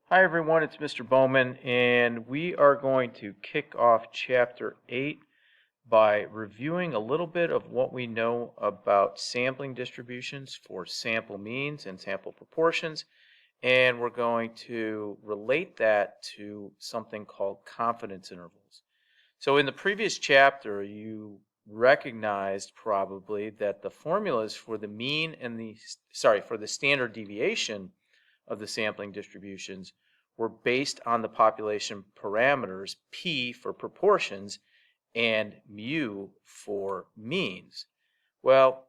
Hi everyone, it's Mr. Bowman, and we are going to kick off Chapter 8 by reviewing a little bit of what we know about sampling distributions for sample means and sample proportions, and we're going to relate that to something called confidence intervals. So in the previous chapter, you recognized probably that the formulas for the mean and for the standard deviation of the sampling distributions were based on the population parameters, P for proportions and mu for means. Well,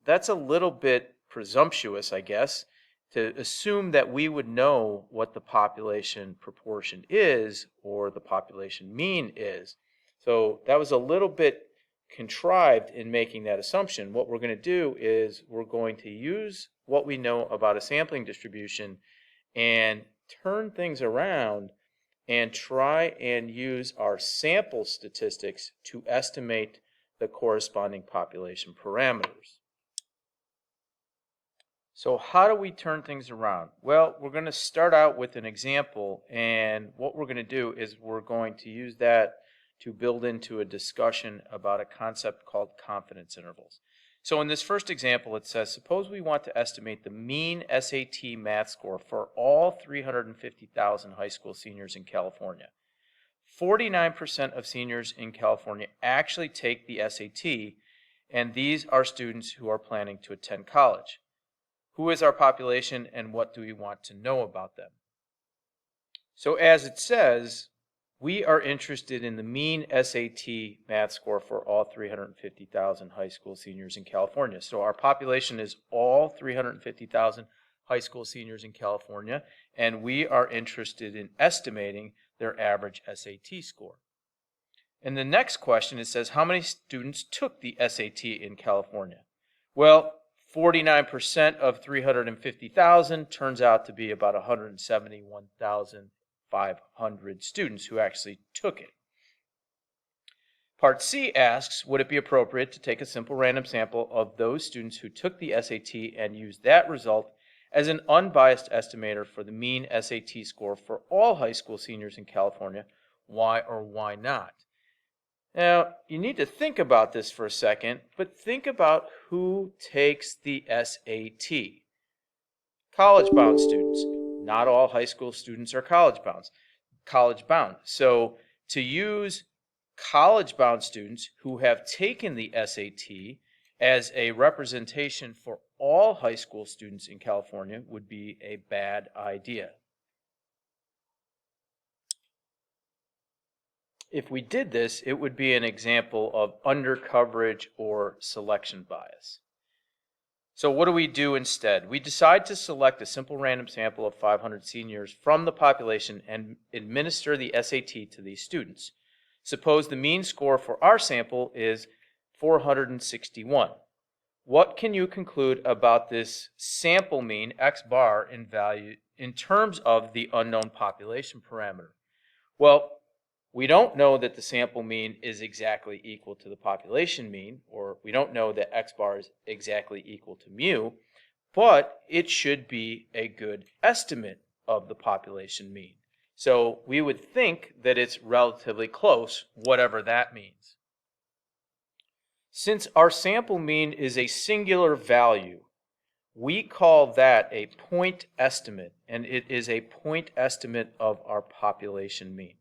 that's a little bit presumptuous, I guess, to assume that we would know what the population proportion is or the population mean is. So that was a little bit contrived in making that assumption. What we're going to do is we're going to use what we know about a sampling distribution and turn things around and try and use our sample statistics to estimate the corresponding population parameters. So how do we turn things around? Well, we're going to start out with an example, and what we're going to do is we're going to use that to build into a discussion about a concept called confidence intervals. So in this first example, it says, suppose we want to estimate the mean SAT math score for all 350,000 high school seniors in California. 49% of seniors in California actually take the SAT, and these are students who are planning to attend college. Who is our population, and what do we want to know about them? So as it says, we are interested in the mean SAT math score for all 350,000 high school seniors in California. So our population is all 350,000 high school seniors in California, and we are interested in estimating their average SAT score. In the next question, it says, how many students took the SAT in California? Well, 49% of 350,000 turns out to be about 171,500 students who actually took it. Part C asks, would it be appropriate to take a simple random sample of those students who took the SAT and use that result as an unbiased estimator for the mean SAT score for all high school seniors in California? Why or why not? Now, you need to think about this for a second, but think about who takes the SAT. College-bound students. Not all high school students are college-bound. So to use college-bound students who have taken the SAT as a representation for all high school students in California would be a bad idea. If we did this, it would be an example of undercoverage or selection bias. So what do we do instead? We decide to select a simple random sample of 500 seniors from the population and administer the SAT to these students. Suppose the mean score for our sample is 461. What can you conclude about this sample mean, x bar, in value in terms of the unknown population parameter? Well, we don't know that the sample mean is exactly equal to the population mean, or we don't know that x bar is exactly equal to mu, but it should be a good estimate of the population mean. So we would think that it's relatively close, whatever that means. Since our sample mean is a singular value, we call that a point estimate, and it is a point estimate of our population mean.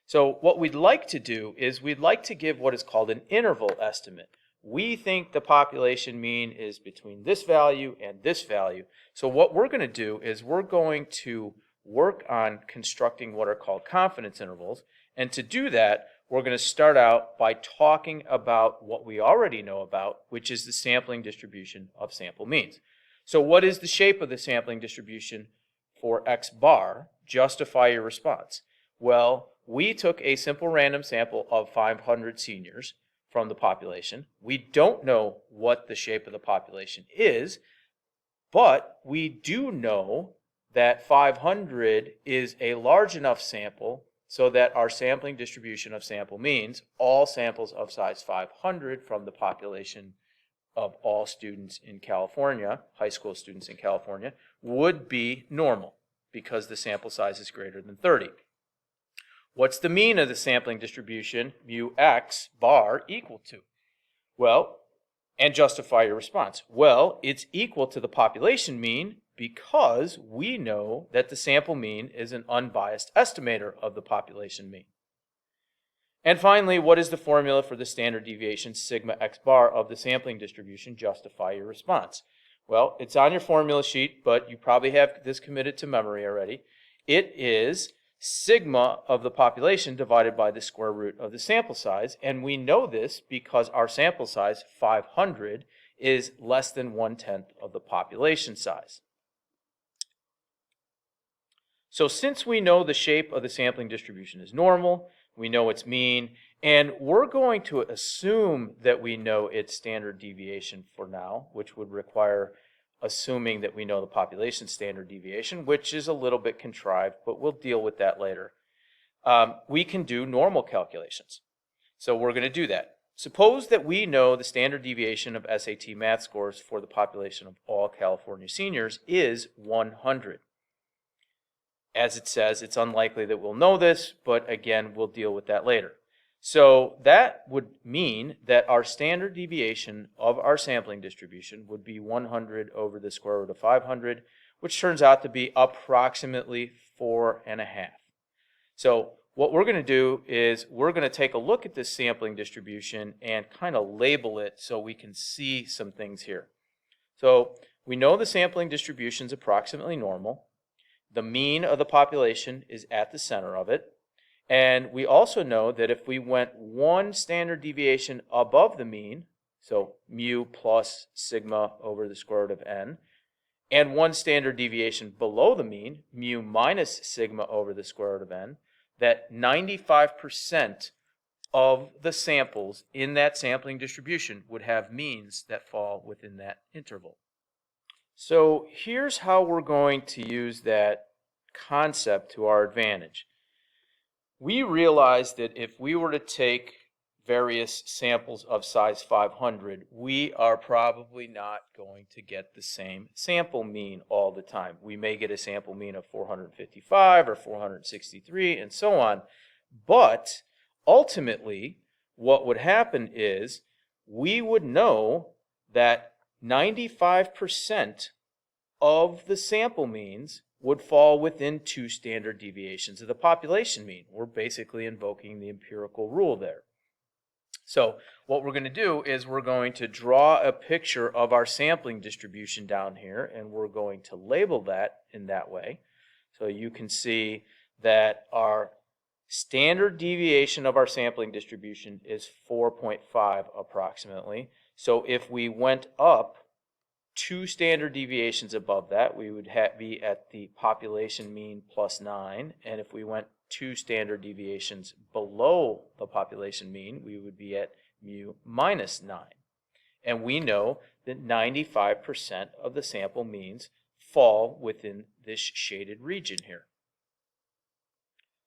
So what we'd like to do is we'd like to give what is called an interval estimate. We think the population mean is between this value and this value. So what we're going to do is we're going to work on constructing what are called confidence intervals. And to do that, we're going to start out by talking about what we already know about, which is the sampling distribution of sample means. So what is the shape of the sampling distribution for x bar? Justify your response. Well, we took a simple random sample of 500 seniors from the population. We don't know what the shape of the population is, but we do know that 500 is a large enough sample so that our sampling distribution of sample means all samples of size 500 from the population of all students in California, high school students in California, would be normal. because the sample size is greater than 30. What's the mean of the sampling distribution, mu x bar, equal to? Well, and justify your response. Well, it's equal to the population mean because we know that the sample mean is an unbiased estimator of the population mean. And finally, what is the formula for the standard deviation sigma x bar of the sampling distribution? Justify your response. Well, it's on your formula sheet, but you probably have this committed to memory already. It is sigma of the population divided by the square root of the sample size, and we know this because our sample size, 500, is less than 1/10 of the population size. So since we know the shape of the sampling distribution is normal, we know its mean, and we're going to assume that we know its standard deviation for now, which would require assuming that we know the population standard deviation, which is a little bit contrived, but we'll deal with that later. We can do normal calculations. So we're going to do that. Suppose that we know the standard deviation of SAT math scores for the population of all California seniors is 100. As it says, it's unlikely that we'll know this, but again, we'll deal with that later. So that would mean that our standard deviation of our sampling distribution would be 100 over the square root of 500, which turns out to be approximately 4.5. So what we're going to do is we're going to take a look at this sampling distribution and kind of label it so we can see some things here. So we know the sampling distribution is approximately normal. The mean of the population is at the center of it. And we also know that if we went one standard deviation above the mean, so mu plus sigma over the square root of n, and one standard deviation below the mean, mu minus sigma over the square root of n, that 95% of the samples in that sampling distribution would have means that fall within that interval. So here's how we're going to use that concept to our advantage. We realized that if we were to take various samples of size 500, we are probably not going to get the same sample mean all the time. We may get a sample mean of 455 or 463 and so on. But ultimately, what would happen is we would know that 95% of the sample means would fall within 2 standard deviations of the population mean. We're basically invoking the empirical rule there. So what we're going to do is we're going to draw a picture of our sampling distribution down here, and we're going to label that in that way. So you can see that our standard deviation of our sampling distribution is 4.5 approximately. So if we went up 2 standard deviations above that, we would be at the population mean plus 9. And if we went 2 standard deviations below the population mean, we would be at mu minus 9. And we know that 95% of the sample means fall within this shaded region here.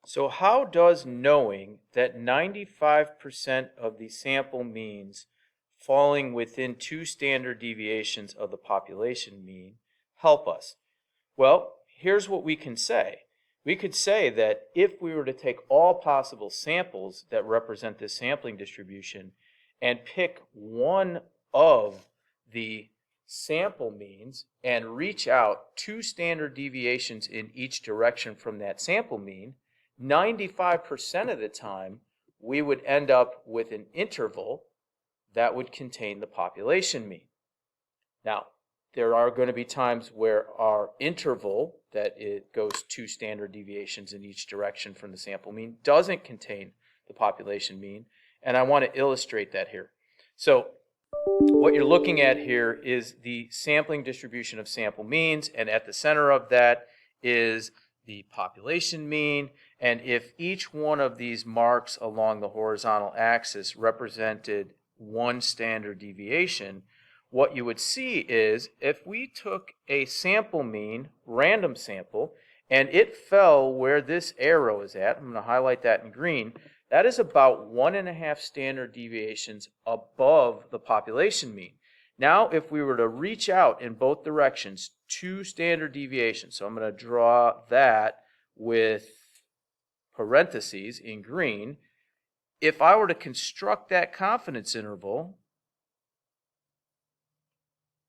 So how does knowing that 95% of the sample means falling within 2 standard deviations of the population mean help us? Well, here's what we can say. We could say that if we were to take all possible samples that represent this sampling distribution and pick one of the sample means and reach out 2 standard deviations in each direction from that sample mean, 95% of the time we would end up with an interval that would contain the population mean. Now, there are going to be times where our interval, that it goes 2 standard deviations in each direction from the sample mean, doesn't contain the population mean, and I want to illustrate that here. So what you're looking at here is the sampling distribution of sample means, and at the center of that is the population mean. And if each one of these marks along the horizontal axis represented 1 standard deviation, what you would see is if we took a sample mean, random sample, and it fell where this arrow is at, I'm going to highlight that in green, that is about 1.5 standard deviations above the population mean. Now, if we were to reach out in both directions, 2 standard deviations, so I'm going to draw that with parentheses in green. If I were to construct that confidence interval,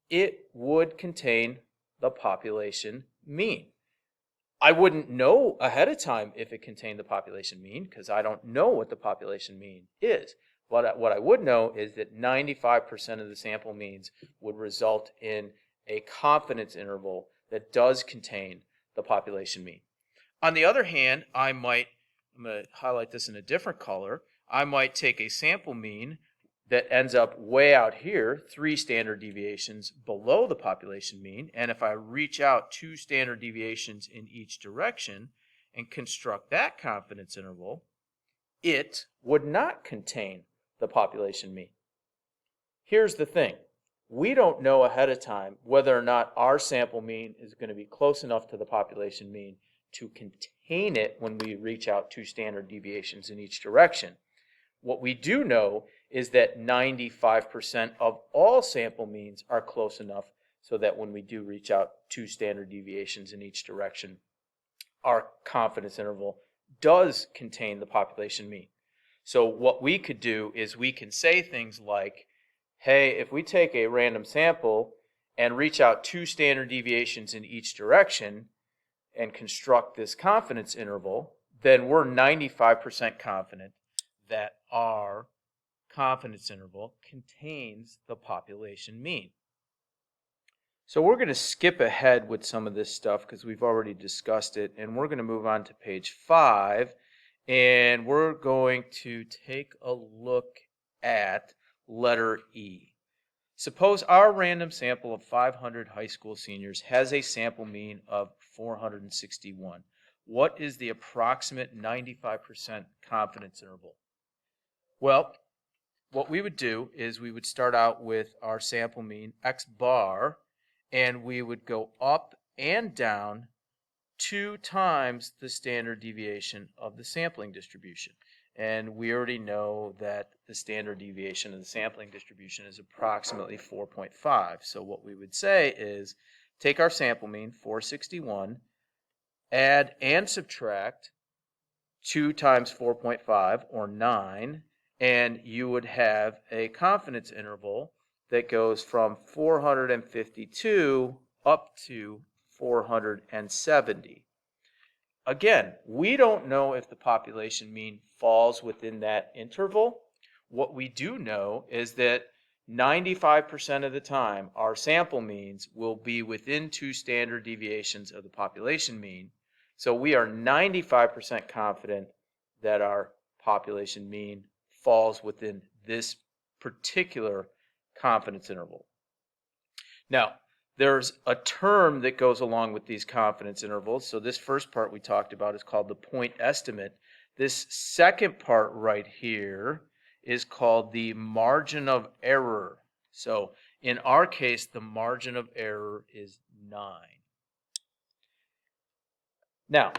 it would contain the population mean. I wouldn't know ahead of time if it contained the population mean because I don't know what the population mean is. But what I would know is that 95% of the sample means would result in a confidence interval that does contain the population mean. On the other hand, I'm going to highlight this in a different color. I might take a sample mean that ends up way out here, 3 standard deviations below the population mean, and if I reach out 2 standard deviations in each direction and construct that confidence interval, it would not contain the population mean. Here's the thing. We don't know ahead of time whether or not our sample mean is going to be close enough to the population mean to contain it when we reach out 2 standard deviations in each direction. What we do know is that 95% of all sample means are close enough so that when we do reach out 2 standard deviations in each direction, our confidence interval does contain the population mean. So what we could do is we can say things like, hey, if we take a random sample and reach out 2 standard deviations in each direction and construct this confidence interval, then we're 95% confident that our confidence interval contains the population mean. So we're going to skip ahead with some of this stuff because we've already discussed it, and we're going to move on to page 5, and we're going to take a look at letter E. Suppose our random sample of 500 high school seniors has a sample mean of 461. What is the approximate 95% confidence interval? Well, what we would do is we would start out with our sample mean, x bar, and we would go up and down 2 times the standard deviation of the sampling distribution. And we already know that the standard deviation of the sampling distribution is approximately 4.5. So what we would say is take our sample mean, 461, add and subtract 2 times 4.5, or 9, and you would have a confidence interval that goes from 452 up to 470. Again, we don't know if the population mean falls within that interval. What we do know is that 95% of the time, our sample means will be within 2 standard deviations of the population mean. So we are 95% confident that our population mean falls within this particular confidence interval. Now, there's a term that goes along with these confidence intervals. So this first part we talked about is called the point estimate. This second part right here is called the margin of error. So in our case, the margin of error is 9. Now,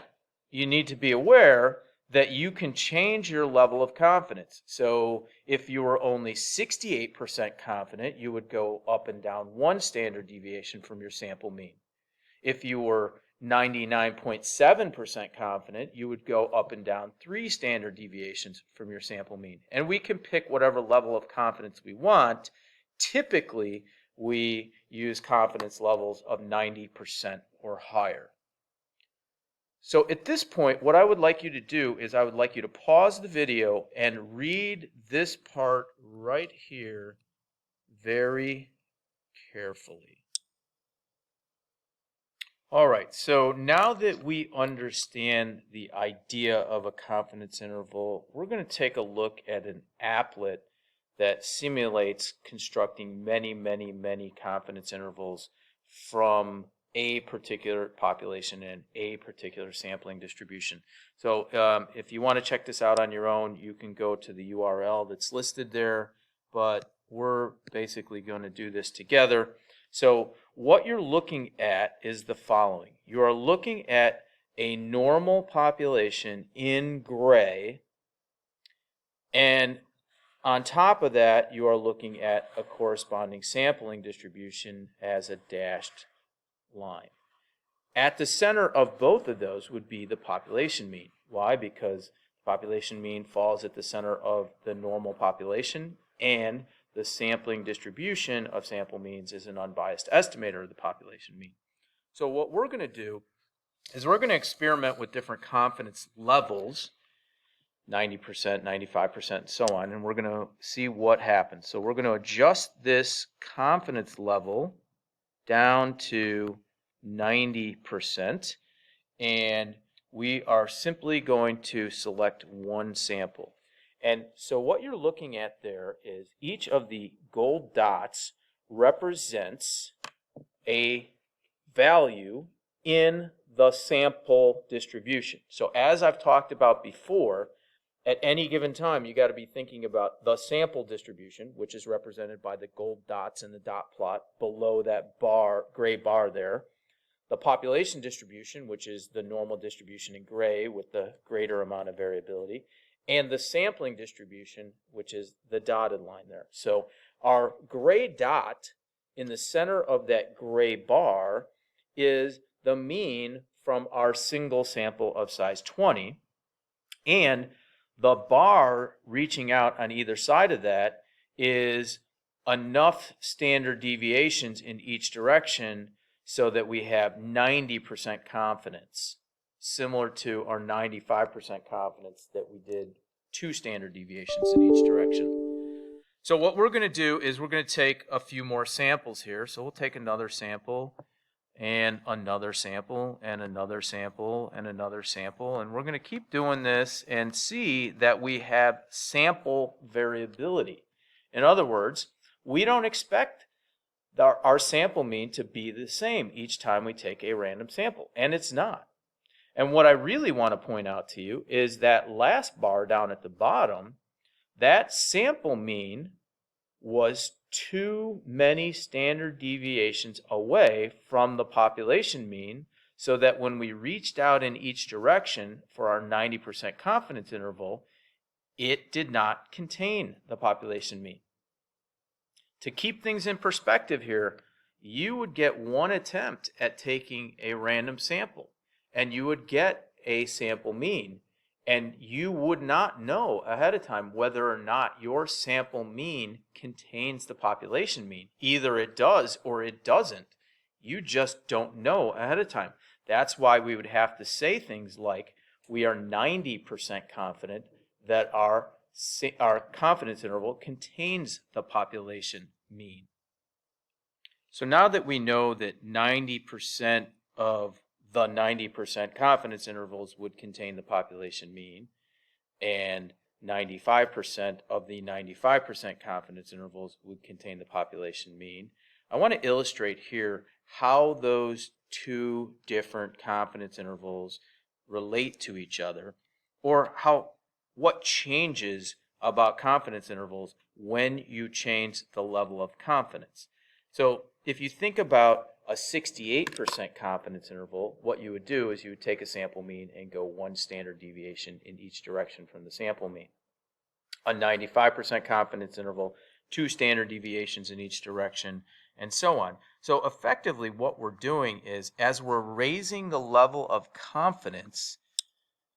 you need to be aware that you can change your level of confidence. So if you were only 68% confident, you would go up and down 1 standard deviation from your sample mean. If you were 99.7% confident, you would go up and down 3 standard deviations from your sample mean. And we can pick whatever level of confidence we want. Typically, we use confidence levels of 90% or higher. So at this point, what I would like you to do is I would like you to pause the video and read this part right here very carefully. All right, so now that we understand the idea of a confidence interval, we're going to take a look at an applet that simulates constructing many confidence intervals from a particular population and a particular sampling distribution. So if you want to check this out on your own, you can go to the URL that's listed there, but we're basically going to do this together. So what you're looking at is the following. You are looking at a normal population in gray, and On top of that, you are looking at a corresponding sampling distribution as a dashed line. At the center of both of those would be the population mean. Why? Because the population mean falls at the center of the normal population, and the sampling distribution of sample means is an unbiased estimator of the population mean. So what we're going to do is we're going to experiment with different confidence levels, 90%, 95%, and so on, and we're going to see what happens. So we're going to adjust this confidence level down to 90%, and we are simply going to select one sample. And so what you're looking at there is each of the gold dots represents a value in the sample distribution. So as I've talked about before, at any given time, you got to be thinking about the sample distribution, which is represented by the gold dots in the dot plot below that bar, gray bar there. The population distribution, which is the normal distribution in gray with the greater amount of variability, and the sampling distribution, which is the dotted line there. So our gray dot in the center of that gray bar is the mean from our single sample of size 20, and the bar reaching out on either side of that is enough standard deviations in each direction so that we have 90% confidence, similar to our 95% confidence that we did 2 standard deviations in each direction. So what we're going to do is we're going to take a few more samples here. So we'll take another sample and another sample and another sample and another sample, and we're going to keep doing this and see that we have sample variability. In other words, we don't expect our sample mean to be the same each time we take a random sample, and it's not. And what I really want to point out to you is that last bar down at the bottom, that sample mean was too many standard deviations away from the population mean, so that when we reached out in each direction for our 90% confidence interval, it did not contain the population mean. To keep things in perspective here, you would get one attempt at taking a random sample, and you would get a sample mean, and you would not know ahead of time whether or not your sample mean contains the population mean. Either it does or it doesn't. You just don't know ahead of time. That's why we would have to say things like, we are 90% confident that our confidence interval contains the population mean. So now that we know that 90% of the 90% confidence intervals would contain the population mean, and 95% of the 95% confidence intervals would contain the population mean, I want to illustrate here how those two different confidence intervals relate to each other, or what changes about confidence intervals when you change the level of confidence. So if you think about a 68% confidence interval, what you would do is you would take a sample mean and go 1 standard deviation in each direction from the sample mean. A 95% confidence interval, 2 standard deviations in each direction, and so on. So effectively what we're doing is, as we're raising the level of confidence,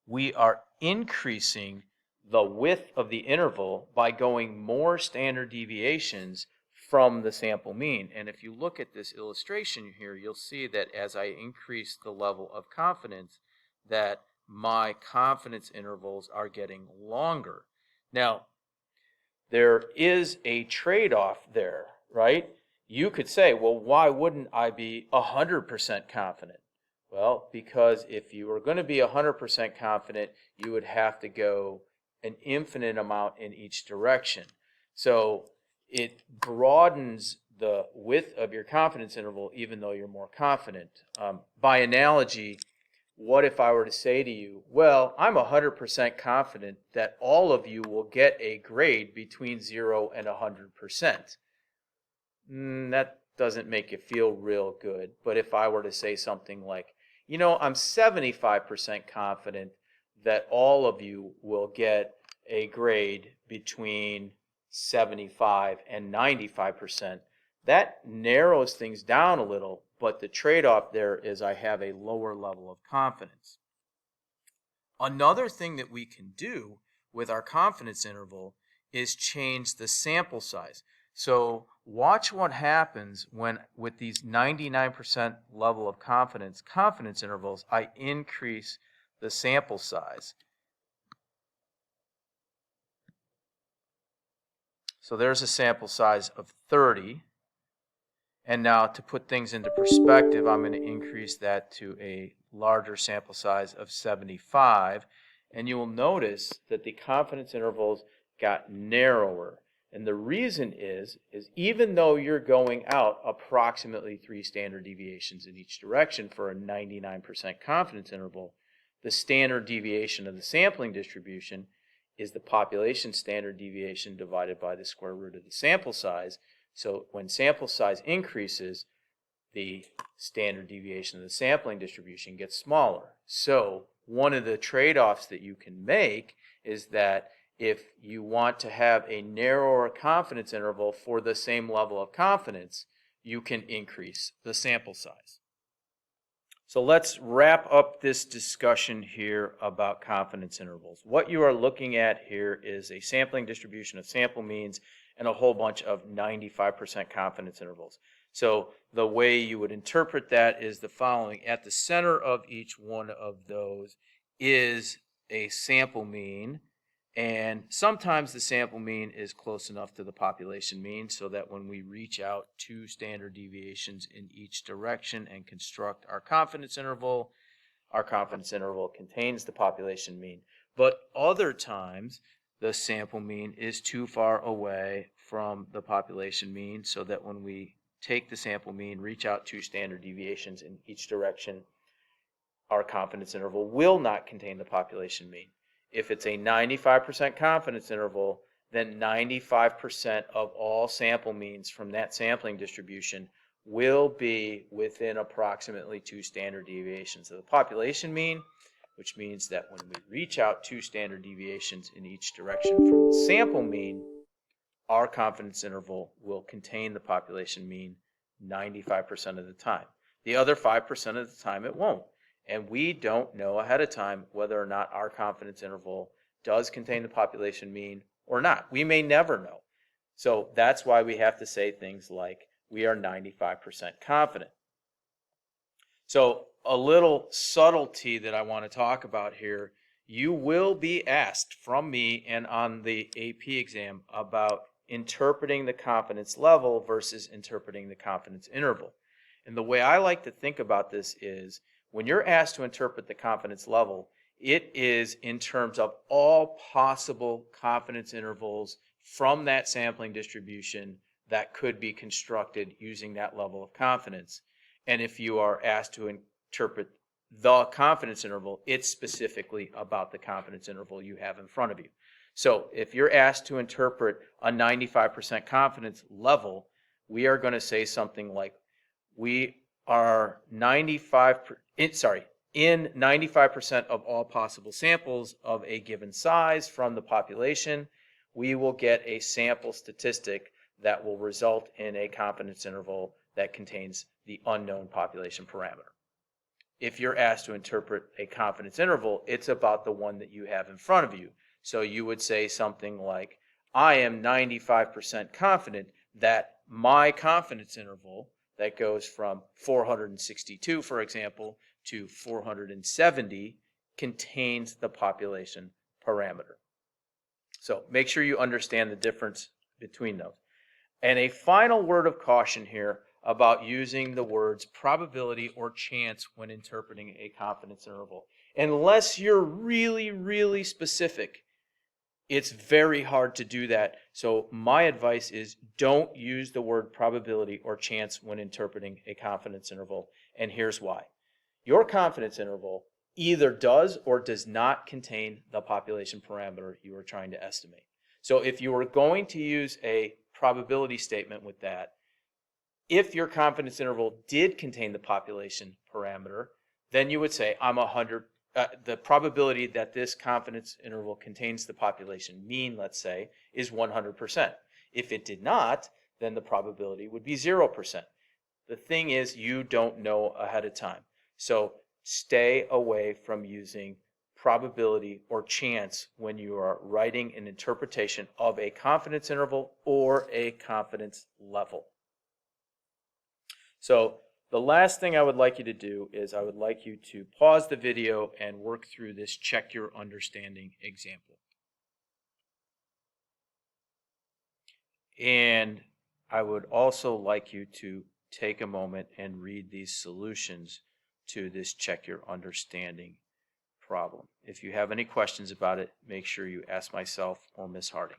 we are increasing the width of the interval by going more standard deviations from the sample mean. And if you look at this illustration here, you'll see that as I increase the level of confidence, that my confidence intervals are getting longer. Now, there is a trade-off there, right? You could say, well, why wouldn't I be 100% confident? Well, because if you were going to be 100% confident, you would have to go an infinite amount in each direction. So it broadens the width of your confidence interval even though you're more confident. By analogy, what if I were to say to you, well, I'm 100% confident that all of you will get a grade between 0 and 100%. That doesn't make you feel real good. But if I were to say something like, you know, I'm 75% confident that all of you will get a grade between 75, and 95%. That narrows things down a little, but the trade-off there is I have a lower level of confidence. Another thing that we can do with our confidence interval is change the sample size. So watch what happens when, with these 99% level of confidence intervals, I increase the sample size. So there's a sample size of 30. And now to put things into perspective, I'm going to increase that to a larger sample size of 75. And you will notice that the confidence intervals got narrower. And the reason is even though you're going out approximately 3 standard deviations in each direction for a 99% confidence interval, the standard deviation of the sampling distribution is the population standard deviation divided by the square root of the sample size. So when sample size increases, the standard deviation of the sampling distribution gets smaller. So one of the trade-offs that you can make is that if you want to have a narrower confidence interval for the same level of confidence, you can increase the sample size. So let's wrap up this discussion here about confidence intervals. What you are looking at here is a sampling distribution of sample means and a whole bunch of 95% confidence intervals. So the way you would interpret that is the following. At the center of each one of those is a sample mean, and sometimes the sample mean is close enough to the population mean so that when we reach out 2 standard deviations in each direction and construct our confidence interval contains the population mean. But other times, the sample mean is too far away from the population mean so that when we take the sample mean, reach out 2 standard deviations in each direction, our confidence interval will not contain the population mean. If it's a 95% confidence interval, then 95% of all sample means from that sampling distribution will be within approximately 2 standard deviations of the population mean, which means that when we reach out 2 standard deviations in each direction from the sample mean, our confidence interval will contain the population mean 95% of the time. The other 5% of the time it won't. And we don't know ahead of time whether or not our confidence interval does contain the population mean or not. We may never know. So that's why we have to say things like, we are 95% confident. So a little subtlety that I want to talk about here, you will be asked from me and on the AP exam about interpreting the confidence level versus interpreting the confidence interval. And the way I like to think about this is, when you're asked to interpret the confidence level, it is in terms of all possible confidence intervals from that sampling distribution that could be constructed using that level of confidence. And if you are asked to interpret the confidence interval, it's specifically about the confidence interval you have in front of you. So if you're asked to interpret a 95% confidence level, we are going to say something like, we are in 95% of all possible samples of a given size from the population, we will get a sample statistic that will result in a confidence interval that contains the unknown population parameter. If you're asked to interpret a confidence interval, it's about the one that you have in front of you. So you would say something like, I am 95% confident that my confidence interval that goes from 462, for example, to 470 contains the population parameter. So make sure you understand the difference between those. And a final word of caution here about using the words probability or chance when interpreting a confidence interval. Unless you're really, really specific, it's very hard to do that. So my advice is, don't use the word probability or chance when interpreting a confidence interval. And here's why. Your confidence interval either does or does not contain the population parameter you are trying to estimate. So if you were going to use a probability statement with that, if your confidence interval did contain the population parameter, then you would say, I'm 100% the probability that this confidence interval contains the population mean, let's say, is 100%. If it did not, then the probability would be 0%. The thing is, you don't know ahead of time. So stay away from using probability or chance when you are writing an interpretation of a confidence interval or a confidence level. So the last thing I would like you to do is I would like you to pause the video and work through this check your understanding example. And I would also like you to take a moment and read these solutions to this check your understanding problem. If you have any questions about it, make sure you ask myself or Ms. Harding.